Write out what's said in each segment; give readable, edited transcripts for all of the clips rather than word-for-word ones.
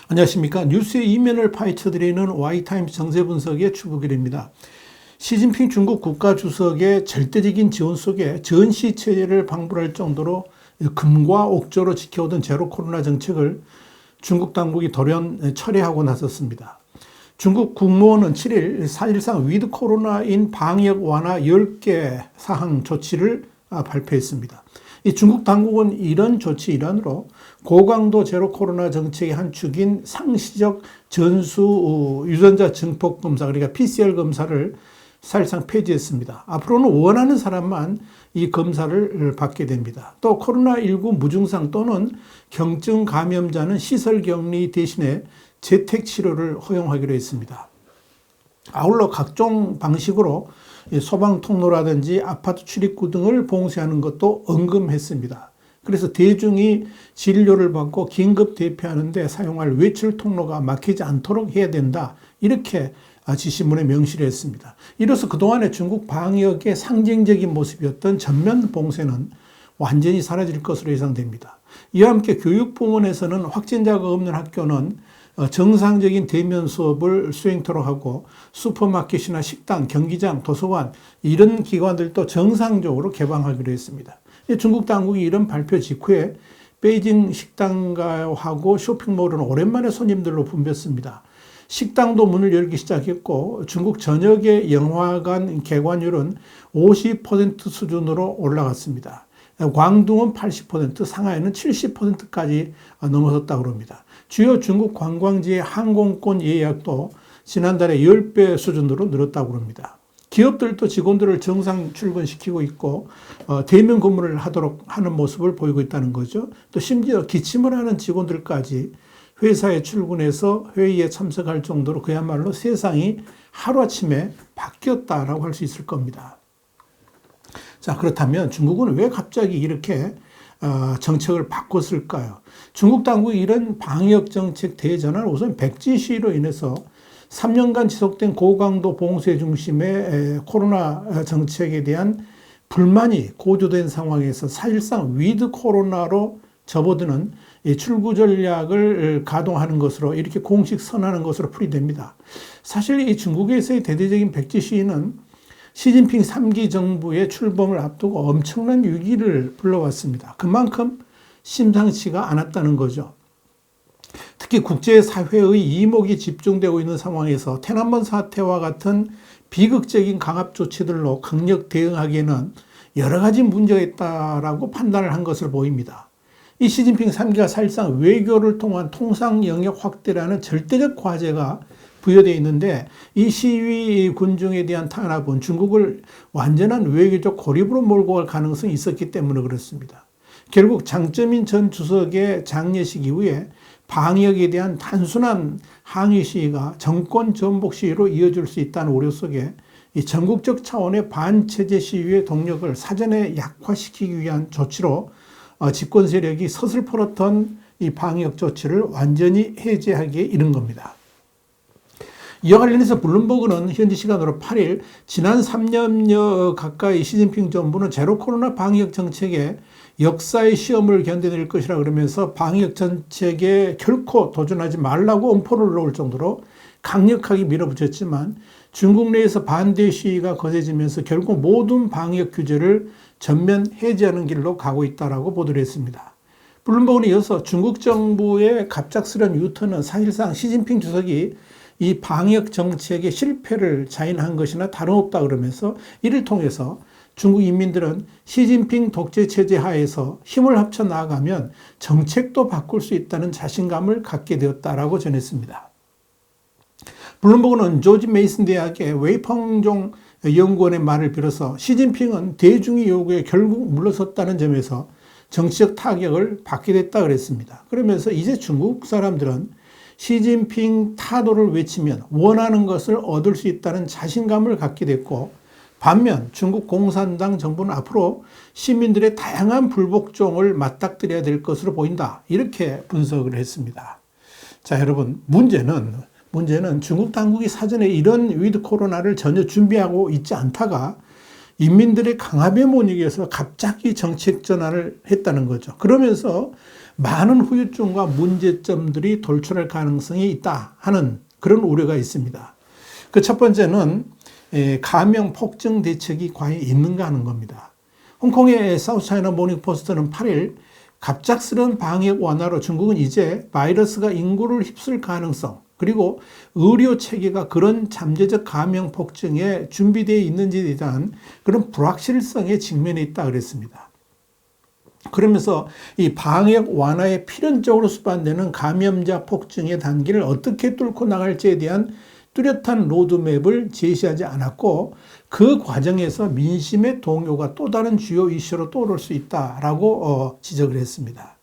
안녕하십니까. 뉴스의 이면을 파헤쳐드리는 Y타임스 정세분석의 추부길입니다. 시진핑 중국 국가주석의 절대적인 지원 속에 전시체제를 방불할 정도로 금과 옥조로 지켜오던 제로 코로나 정책을 중국 당국이 돌연 철회하고 나섰습니다. 중국 국무원은 7일 사실상 위드 코로나인 방역 완화 10개 사항 조치를 발표했습니다. 이 중국 당국은 이런 조치 일환으로 고강도 제로 코로나 정책의 한 축인 상시적 전수 유전자 증폭 검사, 그러니까 PCR 검사를 사실상 폐지했습니다. 앞으로는 원하는 사람만 이 검사를 받게 됩니다. 또 코로나19 무증상 또는 경증 감염자는 시설 격리 대신에 재택 치료를 허용하기로 했습니다. 아울러 각종 방식으로 소방 통로라든지 아파트 출입구 등을 봉쇄하는 것도 언급했습니다. 그래서 대중이 진료를 받고 긴급 대피하는 데 사용할 외출 통로가 막히지 않도록 해야 된다. 이렇게 지시문에 명시를 했습니다. 이로써 그동안의 중국 방역의 상징적인 모습이었던 전면 봉쇄는 완전히 사라질 것으로 예상됩니다. 이와 함께 교육부문에서는 확진자가 없는 학교는 정상적인 대면 수업을 수행토록 하고 슈퍼마켓이나 식당, 경기장, 도서관 이런 기관들도 정상적으로 개방하기로 했습니다. 중국 당국이 이런 발표 직후에 베이징 식당가하고 쇼핑몰은 오랜만에 손님들로 붐볐습니다. 식당도 문을 열기 시작했고 중국 전역의 영화관 개관율은 50% 수준으로 올라갔습니다. 광둥은 80%, 상하이는 70%까지 넘어섰다고 합니다. 주요 중국 관광지의 항공권 예약도 지난달에 10배 수준으로 늘었다고 합니다. 기업들도 직원들을 정상 출근시키고 있고 대면 근무를 하도록 하는 모습을 보이고 있다는 거죠. 또 심지어 기침을 하는 직원들까지 회사에 출근해서 회의에 참석할 정도로 그야말로 세상이 하루아침에 바뀌었다라고 할 수 있을 겁니다. 자, 그렇다면 중국은 왜 갑자기 이렇게 정책을 바꿨을까요? 중국 당국이 이런 방역 정책 대전환 우선 백지 시위로 인해서 3년간 지속된 고강도 봉쇄 중심의 코로나 정책에 대한 불만이 고조된 상황에서 사실상 위드 코로나로 접어드는 출구 전략을 가동하는 것으로 이렇게 공식 선언하는 것으로 풀이됩니다. 사실 이 중국에서의 대대적인 백지 시위는 시진핑 3기 정부의 출범을 앞두고 엄청난 위기를 불러왔습니다. 그만큼 심상치가 않았다는 거죠. 특히 국제사회의 이목이 집중되고 있는 상황에서天安문 사태와 같은 비극적인 강압 조치들로 강력 대응하기에는 여러 가지 문제가 있다라고 판단을 한 것으로 보입니다. 이 시진핑 3기가 사실상 외교를 통한 통상 영역 확대라는 절대적 과제가 부여되어 있는데 이 시위 군중에 대한 탄압은 중국을 완전한 외교적 고립으로 몰고 갈 가능성이 있었기 때문에 그렇습니다. 결국 장쩌민 전 주석의 장례식 이후에 방역에 대한 단순한 항의 시위가 정권 전복 시위로 이어질 수 있다는 우려 속에 이 전국적 차원의 반체제 시위의 동력을 사전에 약화시키기 위한 조치로 집권 세력이 서슬퍼렇던 이 방역 조치를 완전히 해제하기에 이른 겁니다. 이와 관련해서 블룸버그는 현지 시간으로 8일 지난 3년여 가까이 시진핑 정부는 제로 코로나 방역 정책에 역사의 시험을 견뎌낼 것이라 그러면서 방역 정책에 결코 도전하지 말라고 엄포를 놓을 정도로 강력하게 밀어붙였지만 중국 내에서 반대 시위가 거세지면서 결국 모든 방역 규제를 전면 해제하는 길로 가고 있다라고 보도를 했습니다. 블룸버그는 이어서 중국 정부의 갑작스러운 유턴은 사실상 시진핑 주석이 이 방역 정책의 실패를 자인한 것이나 다름없다 그러면서 이를 통해서 중국 인민들은 시진핑 독재 체제 하에서 힘을 합쳐 나아가면 정책도 바꿀 수 있다는 자신감을 갖게 되었다라고 전했습니다. 블룸버그는 조지 메이슨 대학의 웨이펑종 연구원의 말을 빌어서 시진핑은 대중의 요구에 결국 물러섰다는 점에서 정치적 타격을 받게 됐다 그랬습니다. 그러면서 이제 중국 사람들은 시진핑 타도를 외치면 원하는 것을 얻을 수 있다는 자신감을 갖게 됐고 반면 중국 공산당 정부는 앞으로 시민들의 다양한 불복종을 맞닥뜨려야 될 것으로 보인다. 이렇게 분석을 했습니다. 자, 여러분, 문제는 문제는 중국 당국이 사전에 이런 위드 코로나를 전혀 준비하고 있지 않다가 인민들의 강압에 못 이겨서 갑자기 정책 전환을 했다는 거죠. 그러면서 많은 후유증과 문제점들이 돌출할 가능성이 있다 하는 그런 우려가 있습니다. 그 첫 번째는 감염 폭증 대책이 과연 있는가 하는 겁니다. 홍콩의 사우스차이나 모닝포스트는 8일 갑작스러운 방역 완화로 중국은 이제 바이러스가 인구를 휩쓸 가능성, 그리고 의료 체계가 그런 잠재적 감염 폭증에 준비되어 있는지에 대한 그런 불확실성에 직면해 있다 그랬습니다. 그러면서 이 방역 완화에 필연적으로 수반되는 감염자 폭증의 단계를 어떻게 뚫고 나갈지에 대한 뚜렷한 로드맵을 제시하지 않았고, 그 과정에서 민심의 동요가 또 다른 주요 이슈로 떠오를 수 있다라고 지적을 했습니다.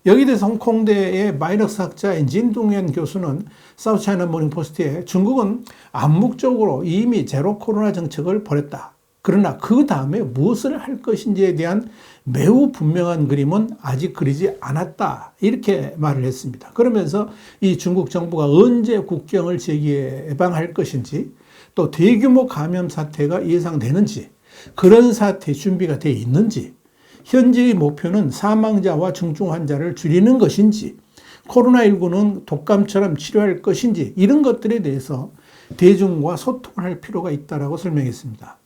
여기에 대해서 홍콩대의 바이러스 학자인 진동현 교수는 사우스차이나 모닝포스트에 중국은 암묵적으로 이미 제로 코로나 정책을 벌였다. 그러나 그 다음에 무엇을 할 것인지에 대한 매우 분명한 그림은 아직 그리지 않았다. 이렇게 말을 했습니다. 그러면서 이 중국 정부가 언제 국경을 재개방할 것인지, 또 대규모 감염 사태가 예상되는지, 그런 사태 준비가 되어 있는지, 현재의 목표는 사망자와 중증 환자를 줄이는 것인지, 코로나19는 독감처럼 치료할 것인지, 이런 것들에 대해서 대중과 소통할 필요가 있다고 설명했습니다.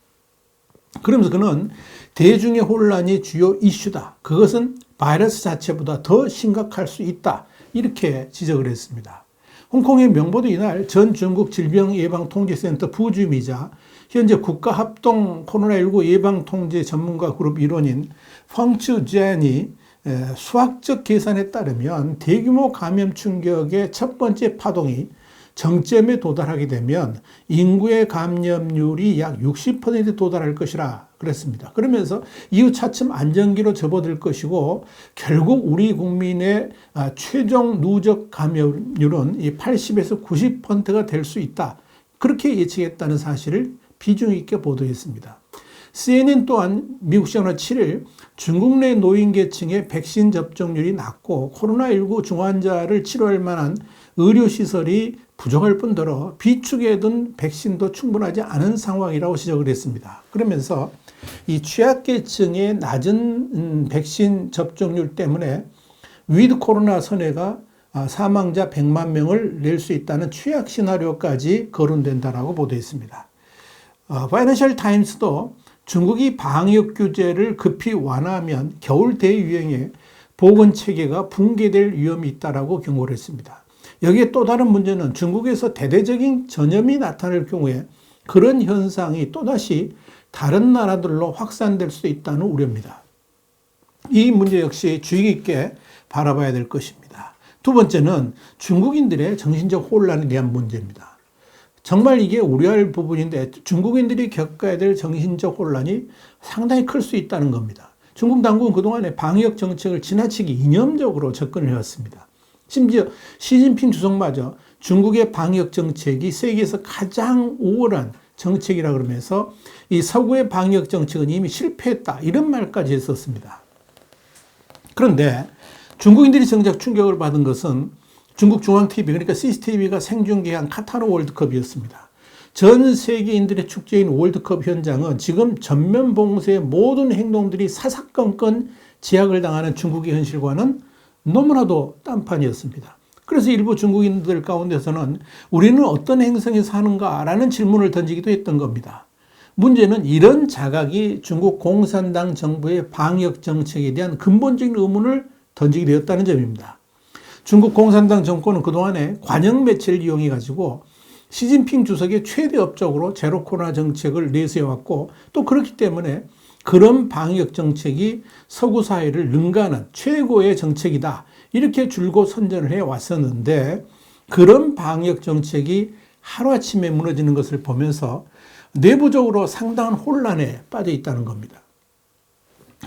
그러면서 그는 대중의 혼란이 주요 이슈다. 그것은 바이러스 자체보다 더 심각할 수 있다. 이렇게 지적을 했습니다. 홍콩의 명보도 이날 전 중국 질병예방통제센터 부주임이자 현재 국가합동 코로나19 예방통제 전문가 그룹 일원인 펑츠젠이 수학적 계산에 따르면 대규모 감염 충격의 첫 번째 파동이 정점에 도달하게 되면 인구의 감염률이 약 60%에 도달할 것이라 그랬습니다. 그러면서 이후 차츰 안정기로 접어들 것이고, 결국 우리 국민의 최종 누적 감염률은 80에서 90%가 될 수 있다. 그렇게 예측했다는 사실을 비중 있게 보도했습니다. CNN 또한 미국 시간으로 7일 중국 내 노인계층의 백신 접종률이 낮고 코로나19 중환자를 치료할 만한 의료시설이 부족할 뿐더러 비축해 둔 백신도 충분하지 않은 상황이라고 지적을 했습니다. 그러면서 이 취약계층의 낮은 백신 접종률 때문에 위드 코로나 선회가 사망자 100만 명을 낼 수 있다는 취약 시나리오까지 거론된다라고 보도했습니다. 파이낸셜 타임스도 중국이 방역 규제를 급히 완화하면 겨울 대유행에 보건체계가 붕괴될 위험이 있다라고 경고를 했습니다. 여기에 또 다른 문제는 중국에서 대대적인 전염이 나타날 경우에 그런 현상이 또다시 다른 나라들로 확산될 수 있다는 우려입니다. 이 문제 역시 주의 깊게 바라봐야 될 것입니다. 두 번째는 중국인들의 정신적 혼란에 대한 문제입니다. 정말 이게 우려할 부분인데 중국인들이 겪어야 될 정신적 혼란이 상당히 클 수 있다는 겁니다. 중국 당국은 그동안의 방역 정책을 지나치게 이념적으로 접근을 해왔습니다. 심지어 시진핑 주석마저 중국의 방역 정책이 세계에서 가장 우월한 정책이라 그러면서 이 서구의 방역 정책은 이미 실패했다, 이런 말까지 했었습니다. 그런데 중국인들이 정작 충격을 받은 것은 중국 중앙TV, 그러니까 CCTV가 생중계한 카타르 월드컵이었습니다. 전 세계인들의 축제인 월드컵 현장은 지금 전면 봉쇄의 모든 행동들이 사사건건 제약을 당하는 중국의 현실과는 너무나도 딴판이었습니다. 그래서 일부 중국인들 가운데서는 우리는 어떤 행성에 사는가라는 질문을 던지기도 했던 겁니다. 문제는 이런 자각이 중국 공산당 정부의 방역 정책에 대한 근본적인 의문을 던지게 되었다는 점입니다. 중국 공산당 정권은 그동안에 관영 매체를 이용해 가지고 시진핑 주석의 최대 업적으로 제로 코로나 정책을 내세워왔고, 또 그렇기 때문에 그런 방역 정책이 서구 사회를 능가하는 최고의 정책이다, 이렇게 줄곧 선전을 해왔었는데, 그런 방역 정책이 하루아침에 무너지는 것을 보면서 내부적으로 상당한 혼란에 빠져 있다는 겁니다.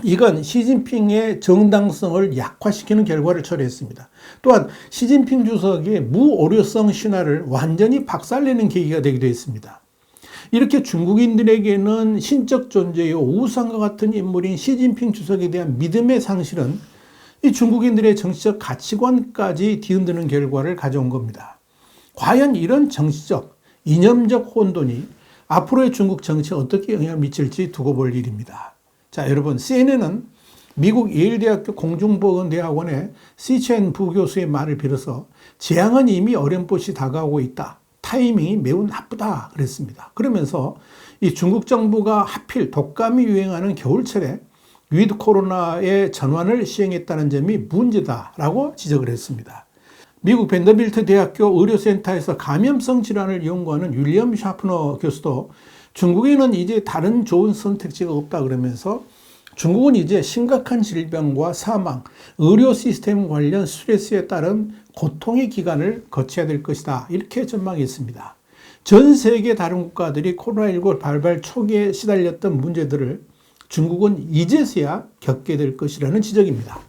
이건 시진핑의 정당성을 약화시키는 결과를 초래했습니다. 또한 시진핑 주석의 무오류성 신화를 완전히 박살내는 계기가 되기도 했습니다. 이렇게 중국인들에게는 신적 존재요 우상과 같은 인물인 시진핑 주석에 대한 믿음의 상실은 이 중국인들의 정치적 가치관까지 뒤흔드는 결과를 가져온 겁니다. 과연 이런 정치적, 이념적 혼돈이 앞으로의 중국 정치에 어떻게 영향을 미칠지 두고 볼 일입니다. 자, 여러분, CNN은 미국 예일대학교 공중보건대학원의 시첸 부교수의 말을 빌어서 재앙은 이미 어렴풋이 다가오고 있다. 타이밍이 매우 나쁘다 그랬습니다. 그러면서 이 중국 정부가 하필 독감이 유행하는 겨울철에 위드 코로나의 전환을 시행했다는 점이 문제다라고 지적을 했습니다. 미국 밴더빌트 대학교 의료센터에서 감염성 질환을 연구하는 윌리엄 샤프너 교수도 중국에는 이제 다른 좋은 선택지가 없다 그러면서 중국은 이제 심각한 질병과 사망, 의료 시스템 관련 스트레스에 따른 고통의 기간을 거쳐야 될 것이다. 이렇게 전망했습니다. 전 세계 다른 국가들이 코로나19 발발 초기에 시달렸던 문제들을 중국은 이제서야 겪게 될 것이라는 지적입니다.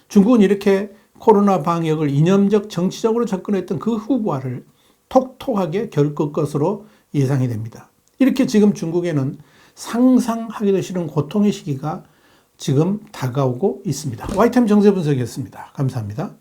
중국은 이렇게 코로나 방역을 이념적 정치적으로 접근했던 그 후과를 톡톡하게 겪을 것으로 예상이 됩니다. 이렇게 지금 중국에는 상상하기도 싫은 고통의 시기가 지금 다가오고 있습니다. 와이타임 정세 분석이었습니다. 감사합니다.